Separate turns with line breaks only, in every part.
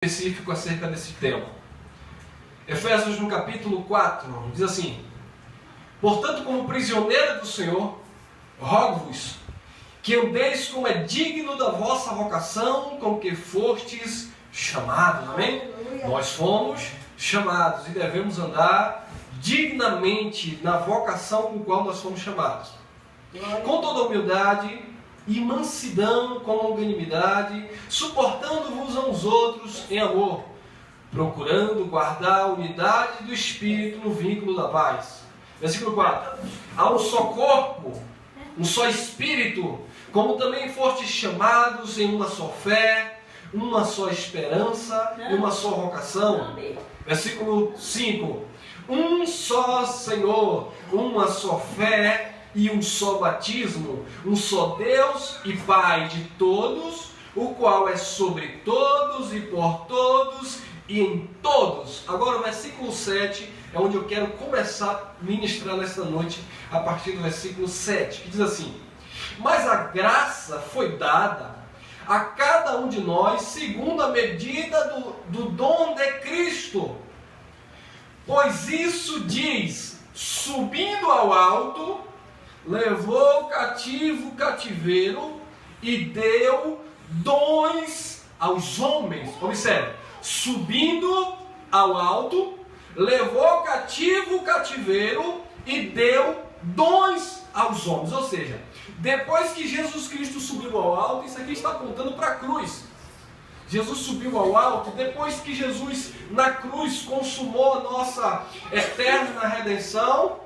específico acerca desse tema. Efésios no capítulo 4 diz assim: portanto, como prisioneira do Senhor, rogo-vos que andeis como é digno da vossa vocação, com que fostes chamados. Amém? Aleluia. Nós fomos chamados e devemos andar dignamente na vocação com qual nós fomos chamados. Com toda humildade e mansidão, com longanimidade, suportando-vos a uns outros em amor, procurando guardar a unidade do Espírito no vínculo da paz. Versículo 4. Há um só corpo, um só Espírito, como também fostes chamados em uma só fé, uma só esperança e uma só vocação. Versículo 5. Um só Senhor, uma só fé e um só batismo, um só Deus e Pai de todos, o qual é sobre todos e por todos e em todos. Agora o versículo 7 é onde eu quero começar a ministrar nesta noite, a partir do versículo 7, que diz assim: mas a graça foi dada a cada um de nós segundo a medida do dom de Cristo. Pois isso diz: subindo ao alto, levou cativo o cativeiro e deu dons aos homens. Observe, subindo ao alto, levou cativo o cativeiro e deu dons aos homens. Ou seja, depois que Jesus Cristo subiu ao alto, isso aqui está apontando para a cruz. Jesus subiu ao alto, depois que Jesus na cruz consumou a nossa eterna redenção,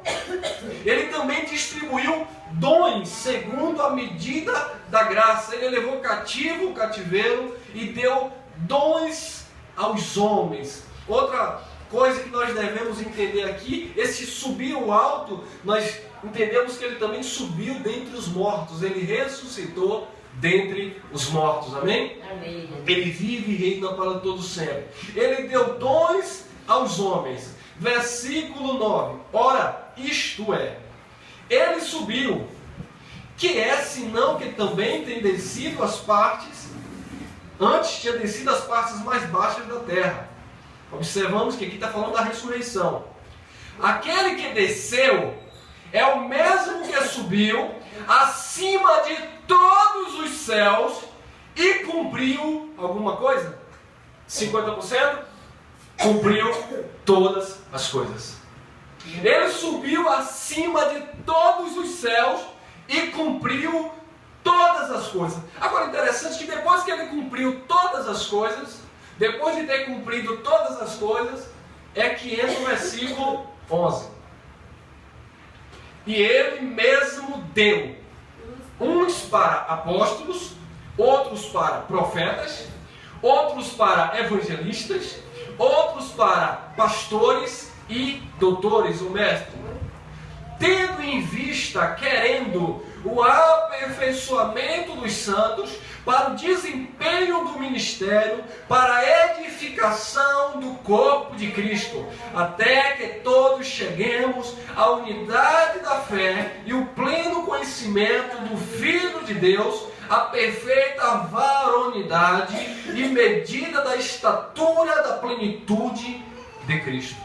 Ele também distribuiu dons segundo a medida da graça. Ele levou cativo o cativeiro e deu dons aos homens. Outra coisa que nós devemos entender aqui, esse subir ao alto, nós entendemos que Ele também subiu dentre os mortos, Ele ressuscitou dentre os mortos, amém? Amém. Ele vive e reina para todo sempre. Ele deu dons aos homens. Versículo 9. Ora, isto é, Ele subiu, que é senão que também tem descido as partes, antes tinha descido as partes mais baixas da terra. Observamos que aqui está falando da ressurreição. Aquele que desceu é o mesmo que subiu acima de todos os céus e cumpriu alguma coisa? 50%? Cumpriu todas as coisas. Ele subiu acima de todos os céus e cumpriu todas as coisas. Agora, interessante que depois que ele cumpriu todas as coisas, depois de ter cumprido todas as coisas, é que entra o versículo 11. E Ele mesmo deu uns para apóstolos, outros para profetas, outros para evangelistas, outros para pastores e doutores ou mestres, tendo em vista, querendo o aperfeiçoamento dos santos, para o desempenho do ministério, para a edificação do corpo de Cristo, até que todos cheguemos à unidade da fé e o pleno conhecimento do Filho de Deus, a perfeita varonidade e medida da estatura da plenitude de Cristo.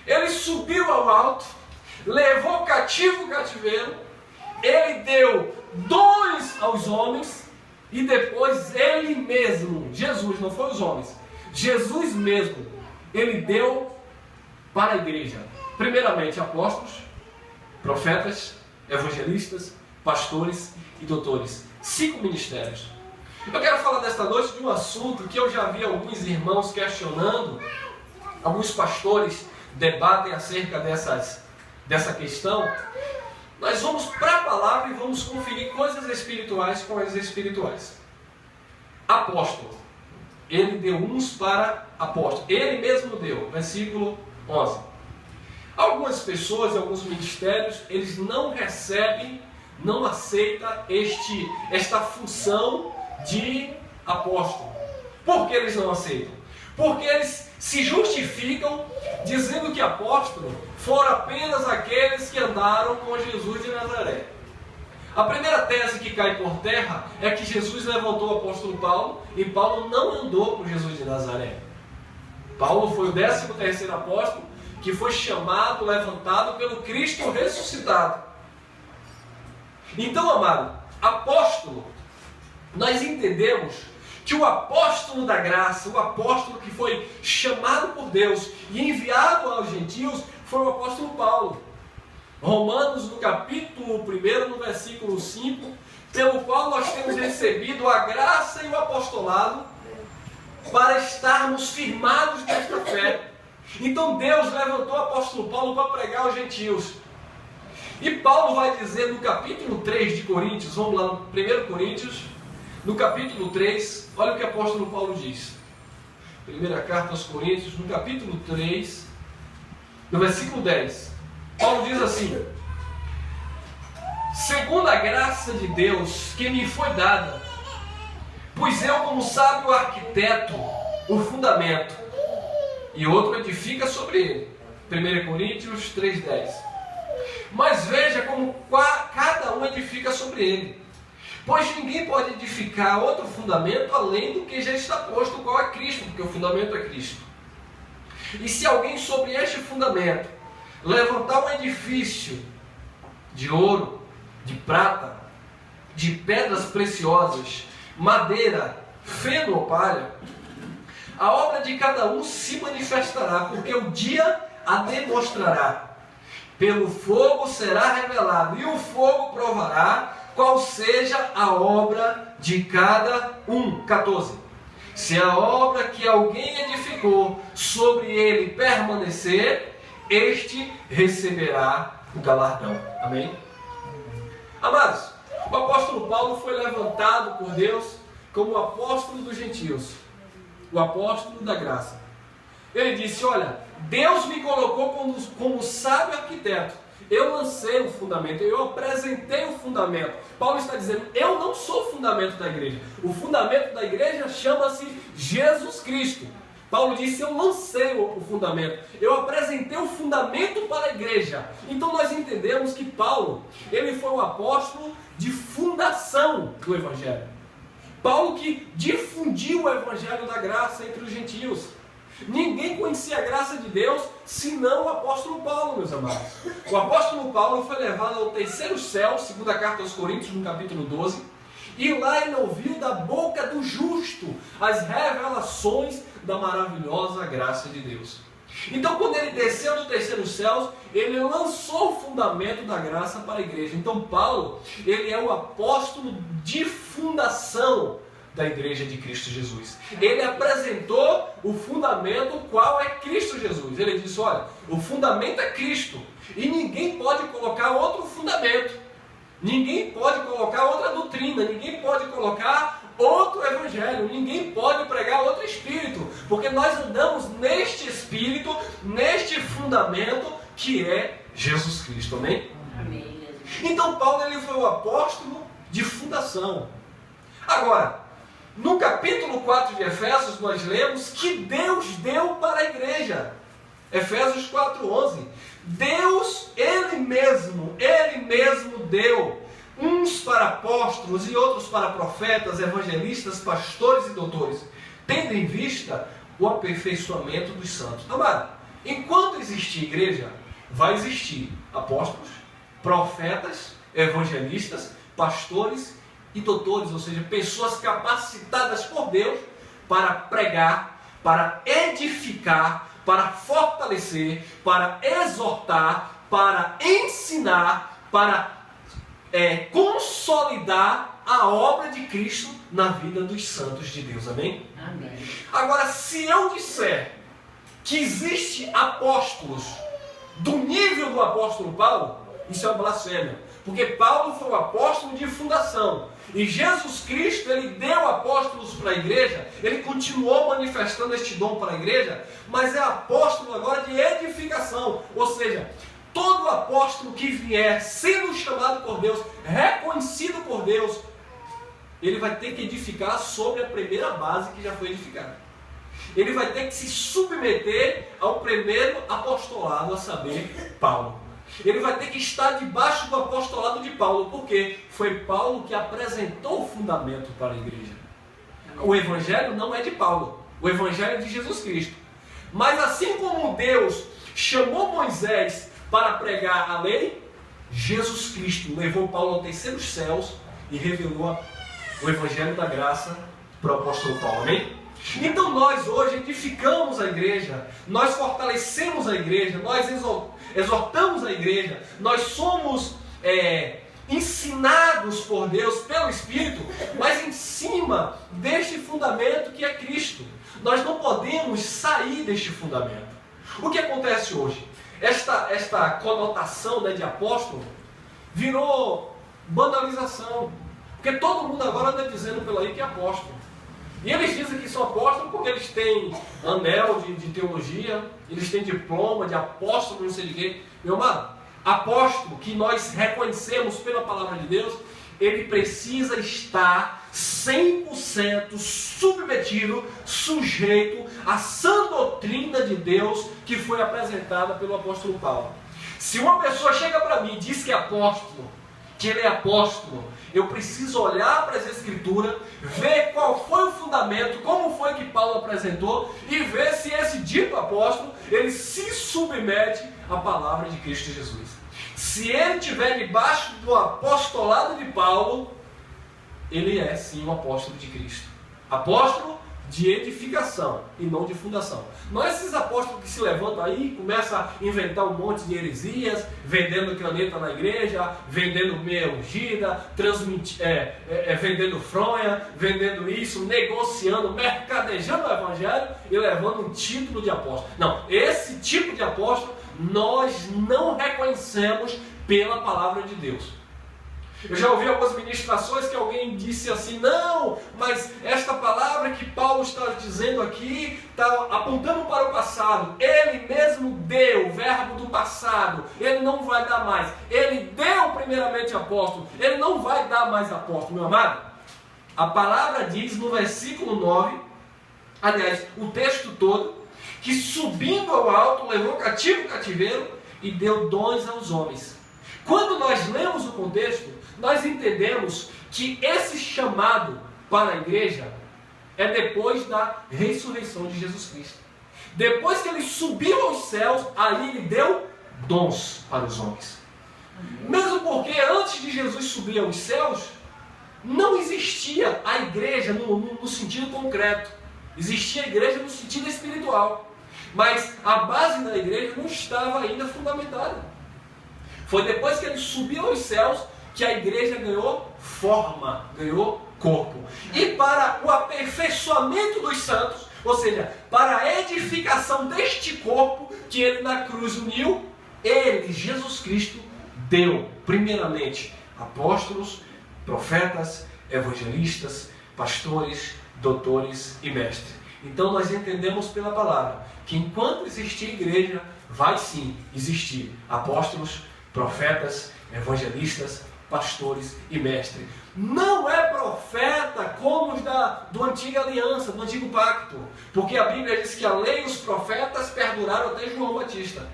Ele subiu ao alto, levou cativo o cativeiro, Ele deu dons aos homens e depois Ele mesmo, Jesus, não foi os homens, Jesus mesmo, Ele deu para a igreja, primeiramente apóstolos, profetas, evangelistas, pastores e doutores. 5 ministérios. Eu quero falar desta noite de um assunto que eu já vi alguns irmãos questionando, alguns pastores debatem acerca dessa questão. Nós vamos para a palavra e vamos conferir coisas espirituais com as espirituais. Apóstolo. Ele deu uns para apóstolo. Ele mesmo deu. Versículo 11. Algumas pessoas, alguns ministérios, eles não recebem, não aceitam esta função de apóstolo. Por que eles não aceitam? Porque eles se justificam dizendo que apóstolo foram apenas aqueles que andaram com Jesus de Nazaré. A primeira tese que cai por terra é que Jesus levantou o apóstolo Paulo e Paulo não andou com Jesus de Nazaré. Paulo foi o 13º apóstolo que foi chamado, levantado pelo Cristo ressuscitado. Então, amado, apóstolo, nós entendemos que o apóstolo da graça, o apóstolo que foi chamado por Deus e enviado aos gentios, foi o apóstolo Paulo. Romanos, no capítulo 1, no versículo 5, pelo qual nós temos recebido a graça e o apostolado para estarmos firmados nesta fé. Então Deus levantou o apóstolo Paulo para pregar aos gentios. E Paulo vai dizer no capítulo 3 de Coríntios, vamos lá no 1 Coríntios, no capítulo 3, olha o que o apóstolo Paulo diz. Primeira carta aos Coríntios, no capítulo 3, no versículo 10. Paulo diz assim: segundo a graça de Deus que me foi dada, pois eu, como sábio arquiteto, o fundamento, e outro edifica sobre ele. 1 Coríntios 3,10. Mas veja como cada um edifica sobre ele. Pois ninguém pode edificar outro fundamento além do que já está posto, qual é Cristo, porque o fundamento é Cristo. E se alguém sobre este fundamento levantar um edifício de ouro, de prata, de pedras preciosas, madeira, feno ou palha, a obra de cada um se manifestará, porque o dia a demonstrará. Pelo fogo será revelado, e o fogo provará qual seja a obra de cada um. 14. Se a obra que alguém edificou sobre ele permanecer, este receberá o galardão. Amém? Amados, o apóstolo Paulo foi levantado por Deus como o apóstolo dos gentios, o apóstolo da graça. Ele disse: olha, Deus me colocou como sábio arquiteto. Eu lancei o fundamento, eu apresentei o fundamento. Paulo está dizendo: eu não sou o fundamento da igreja. O fundamento da igreja chama-se Jesus Cristo. Paulo disse: eu lancei o fundamento, eu apresentei o fundamento para a igreja. Então nós entendemos que Paulo, ele foi o apóstolo de fundação do evangelho. Paulo que difundiu o evangelho da graça entre os gentios. Ninguém conhecia a graça de Deus senão o apóstolo Paulo, meus amados. O apóstolo Paulo foi levado ao terceiro céu, segundo a carta aos Coríntios, no capítulo 12, e lá ele ouviu da boca do justo as revelações da maravilhosa graça de Deus. Então, quando ele desceu do terceiro céu, ele lançou o fundamento da graça para a igreja. Então, Paulo, ele é o apóstolo de fundação da igreja de Cristo Jesus. Ele apresentou o fundamento, qual é Cristo Jesus. Ele disse: olha, o fundamento é Cristo, e ninguém pode colocar outro fundamento, ninguém pode colocar outra doutrina, ninguém pode colocar outro evangelho, ninguém pode pregar outro espírito, porque nós andamos neste espírito, neste fundamento que é Jesus Cristo. Amém? Amém. Então Paulo, ele foi o apóstolo de fundação. Agora, no capítulo 4 de Efésios, nós lemos que Deus deu para a igreja. Efésios 4:11. Deus, Ele mesmo deu uns para apóstolos e outros para profetas, evangelistas, pastores e doutores, tendo em vista o aperfeiçoamento dos santos. Amado, enquanto existir igreja, vai existir apóstolos, profetas, evangelistas, pastores e doutores, ou seja, pessoas capacitadas por Deus para pregar, para edificar, para fortalecer, para exortar, para ensinar, para consolidar a obra de Cristo na vida dos santos de Deus. Amém? Amém. Agora, se eu disser que existe apóstolos do nível do apóstolo Paulo, isso é blasfêmia. Porque Paulo foi o apóstolo de fundação. E Jesus Cristo, ele deu apóstolos para a igreja, ele continuou manifestando este dom para a igreja, mas é apóstolo agora de edificação. Ou seja, todo apóstolo que vier sendo chamado por Deus, reconhecido por Deus, ele vai ter que edificar sobre a primeira base que já foi edificada. Ele vai ter que se submeter ao primeiro apostolado, a saber, Paulo. ele vai ter que estar debaixo do apostolado de Paulo. Por quê? Foi Paulo que apresentou o fundamento para a igreja. O evangelho não é de Paulo, o evangelho é de Jesus Cristo. Mas assim como Deus chamou Moisés para pregar a lei, Jesus Cristo levou Paulo ao terceiro céus e revelou o evangelho da graça para o apóstolo Paulo. Amém? Então nós hoje edificamos a igreja, nós fortalecemos a igreja, nós exortamos a igreja, nós somos ensinados por Deus, pelo Espírito, mas em cima deste fundamento que é Cristo. Nós não podemos sair deste fundamento. O que acontece hoje? Esta conotação, de apóstolo virou banalização, porque todo mundo agora anda dizendo pela aí que é apóstolo. E eles dizem que são apóstolos porque eles têm anel de teologia, eles têm diploma de apóstolo, não sei de quê. Meu amado, apóstolo que nós reconhecemos pela palavra de Deus, ele precisa estar 100% submetido, sujeito à sã doutrina de Deus que foi apresentada pelo apóstolo Paulo. Se uma pessoa chega para mim e diz que é apóstolo, que ele é apóstolo, eu preciso olhar para as Escrituras, ver qual foi o fundamento, como foi que Paulo apresentou e ver se esse dito apóstolo, ele se submete à palavra de Cristo Jesus. Se ele estiver debaixo do apostolado de Paulo, ele é sim um apóstolo de Cristo. Apóstolo de edificação e não de fundação. Não é esses apóstolos que se levantam aí e começam a inventar um monte de heresias, vendendo caneta na igreja, vendendo meia ungida, vendendo fronha, vendendo isso, negociando, mercadejando o evangelho e levando um título de apóstolo. Não, esse tipo de apóstolo nós não reconhecemos pela palavra de Deus. Eu já ouvi algumas ministrações que alguém disse assim: não, mas esta palavra que Paulo está dizendo aqui está apontando para o passado. Ele mesmo deu o verbo do passado, ele não vai dar mais. Ele deu primeiramente apóstolo, ele não vai dar mais apóstolo. Meu amado, a palavra diz no versículo 9, aliás, o texto todo, que subindo ao alto levou cativo o cativeiro e deu dons aos homens. Quando nós lemos o contexto, nós entendemos que esse chamado para a igreja é depois da ressurreição de Jesus Cristo. Depois que ele subiu aos céus, aí ele deu dons para os homens. Mesmo porque antes de Jesus subir aos céus, não existia a igreja no sentido concreto. Existia a igreja no sentido espiritual. Mas a base da igreja não estava ainda fundamentada. Foi depois que ele subiu aos céus que a igreja ganhou forma, ganhou corpo. E para o aperfeiçoamento dos santos, ou seja, para a edificação deste corpo que ele na cruz uniu, ele, Jesus Cristo, deu primeiramente apóstolos, profetas, evangelistas, pastores, doutores e mestres. Então nós entendemos pela palavra que enquanto existir igreja, vai sim existir apóstolos, profetas, evangelistas, pastores e mestres. Não é profeta como os do Antiga Aliança, do Antigo Pacto, porque a Bíblia diz que a lei e os profetas perduraram até João Batista.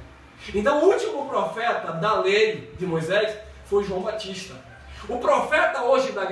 Então o último profeta da lei de Moisés foi João Batista. O profeta hoje da